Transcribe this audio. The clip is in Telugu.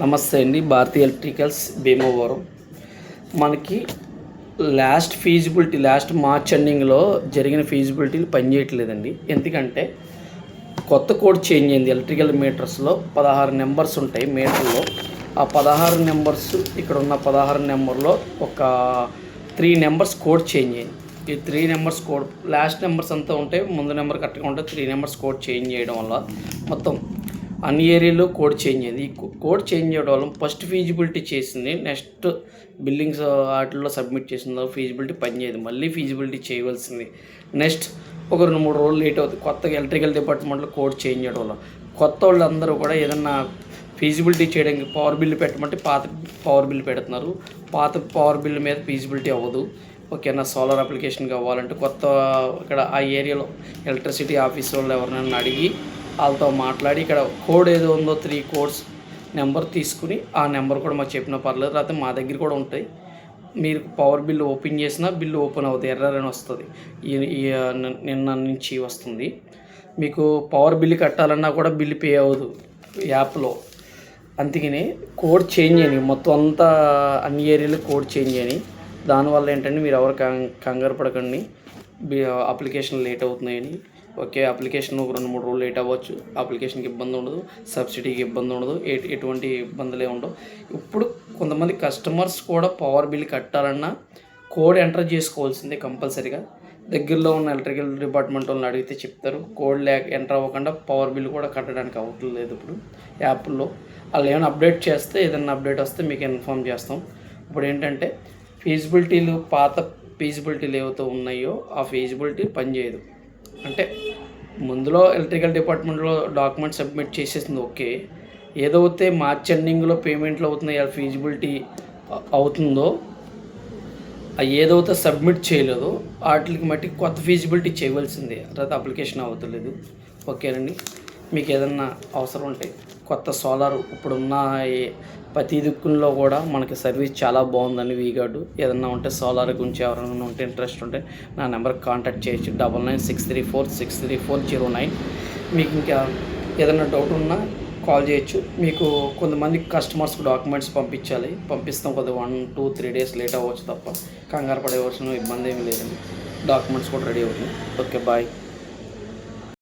నమస్తే అండి. భారతీ ఎలక్ట్రికల్స్ భీమవరం. మనకి లాస్ట్ మార్చ్ ఎండింగ్లో జరిగిన ఫీజిబిలిటీలు పనిచేయట్లేదండి. ఎందుకంటే కొత్త కోడ్ చేంజ్ అయింది. ఎలక్ట్రికల్ మీటర్స్లో 16 నెంబర్స్ ఉంటాయి మీటర్లో. ఆ 16 నెంబర్స్ ఇక్కడ ఉన్న 16 నెంబర్లో ఒక 3 నెంబర్స్ కోడ్ చేంజ్ అయింది. ఈ 3 నెంబర్స్ కోడ్ లాస్ట్ నెంబర్స్ అంతా ఉంటాయి, ముందు నెంబర్ కరెక్ట్గా ఉంటే 3 నెంబర్స్ కోడ్ చేంజ్ చేయడం వల్ల మొత్తం అన్ని ఏరియాలో కోడ్ చేంజ్ అయింది. ఈ కోడ్ చేంజ్ చేయడం వల్ల ఫస్ట్ ఫీజిబిలిటీ చేసింది, నెక్స్ట్ బిల్డింగ్స్ వాటిల్లో సబ్మిట్ చేసిన ఫీజిబిలిటీ పనిచేయదు. మళ్ళీ ఫీజిబిలిటీ చేయవలసింది. నెక్స్ట్ ఒక 2-3 రోజులు లేట్ అవుతుంది. కొత్తగా ఎలక్ట్రికల్ డిపార్ట్మెంట్లో కోడ్ చేంజ్ చేయడం వల్ల కొత్త వాళ్ళందరూ కూడా ఏదన్నా ఫీజిబిలిటీ చేయడానికి పవర్ బిల్లు పెట్టమంటే పాత పవర్ బిల్లు పెడుతున్నారు. పాత పవర్ బిల్లు మీద ఫీజిబిలిటీ అవ్వదు. ఓకేనా, సోలార్ అప్లికేషన్ కావాలంటే కొత్త ఇక్కడ ఆ ఏరియాలో ఎలక్ట్రిసిటీ ఆఫీస్ వాళ్ళు ఎవరినైనా అడిగి వాళ్ళతో మాట్లాడి ఇక్కడ కోడ్ ఏదో ఉందో 3 కోడ్స్ నెంబర్ తీసుకుని ఆ నెంబర్ కూడా మాకు చెప్పినా పర్లేదు, లేకపోతే మా దగ్గర కూడా ఉంటాయి. మీరు పవర్ బిల్లు ఓపెన్ చేసినా బిల్లు ఓపెన్ అవుతుంది, ఎర్రర్ అని వస్తుంది. నిన్న నుంచి వస్తుంది. మీకు పవర్ బిల్లు కట్టాలన్నా కూడా బిల్లు పే అవ్వదు యాప్లో. అందుకని కోడ్ చేంజ్ అయ్యి మొత్తం అంతా అన్ని ఏరియాలో కోడ్ చేంజ్ అయ్యి దానివల్ల ఏంటంటే మీరు ఎవరు కంగారు పడకండి. అప్లికేషన్ లేట్ అవుతున్నాయని. ఓకే, అప్లికేషన్ ఒక 2-3 రోజులు లేట్ అవ్వచ్చు. అప్లికేషన్కి ఇబ్బంది ఉండదు, సబ్సిడీకి ఇబ్బంది ఉండదు, ఎటువంటి ఇబ్బందులే ఉండవు. ఇప్పుడు కొంతమంది కస్టమర్స్ కూడా పవర్ బిల్ కట్టాలన్నా కోడ్ ఎంటర్ చేసుకోవాల్సిందే కంపల్సరీగా. దగ్గరలో ఉన్న ఎలక్ట్రికల్ డిపార్ట్మెంట్ వాళ్ళని అడిగితే చెప్తారు. కోడ్ ఎంటర్ అవ్వకుండా పవర్ బిల్ కూడా కట్టడానికి అవ్వట్లేదు. ఇప్పుడు యాప్లో వాళ్ళు ఏమైనా అప్డేట్ చేస్తే, ఏదైనా అప్డేట్ వస్తే మీకు ఇన్ఫామ్ చేస్తాం. ఇప్పుడు ఏంటంటే పాత ఫీజిబిలిటీలు ఏవైతే ఉన్నాయో ఆ ఫీజిబిలిటీ పనిచేయదు. అంటే ముందులో ఎలక్ట్రికల్ డిపార్ట్మెంట్లో డాక్యుమెంట్ సబ్మిట్ చేసేసింది ఓకే. ఏదైతే మార్చ్ ఎండింగ్లో పేమెంట్లు అవుతున్నాయో ఆ ఫీజిబిలిటీ అవుతుందో ఏదైతే సబ్మిట్ చేయలేదో వాటికి మట్టి కొత్త ఫీజిబిలిటీ చేయవలసిందే, తర్వాత అప్లికేషన్ అవుతలేదు. ఓకేనండి, మీకు ఏదన్నా అవసరం ఉంటే కొత్త సోలార్ ఇప్పుడున్న ప్రతి దిక్కుల్లో కూడా మనకి సర్వీస్ చాలా బాగుందండి. వీగార్డు ఏదన్నా ఉంటే సోలార్ గురించి ఎవరైనా ఉంటే ఇంట్రెస్ట్ ఉంటే నా నెంబర్కి కాంటాక్ట్ చేయొచ్చు. 9963463409. మీకు ఇంకా ఏదైనా డౌట్ ఉన్నా కాల్ చేయొచ్చు. మీకు కొంతమంది కస్టమర్స్కి డాక్యుమెంట్స్ పంపిస్తాం. కొద్దిగా 1-2-3 డేస్ లేట్ అవ్వచ్చు తప్ప కంగారు పడేవలసిన ఇబ్బంది ఏమీ లేదండి. డాక్యుమెంట్స్ కూడా రెడీ అవుతుంది. Okay, bye.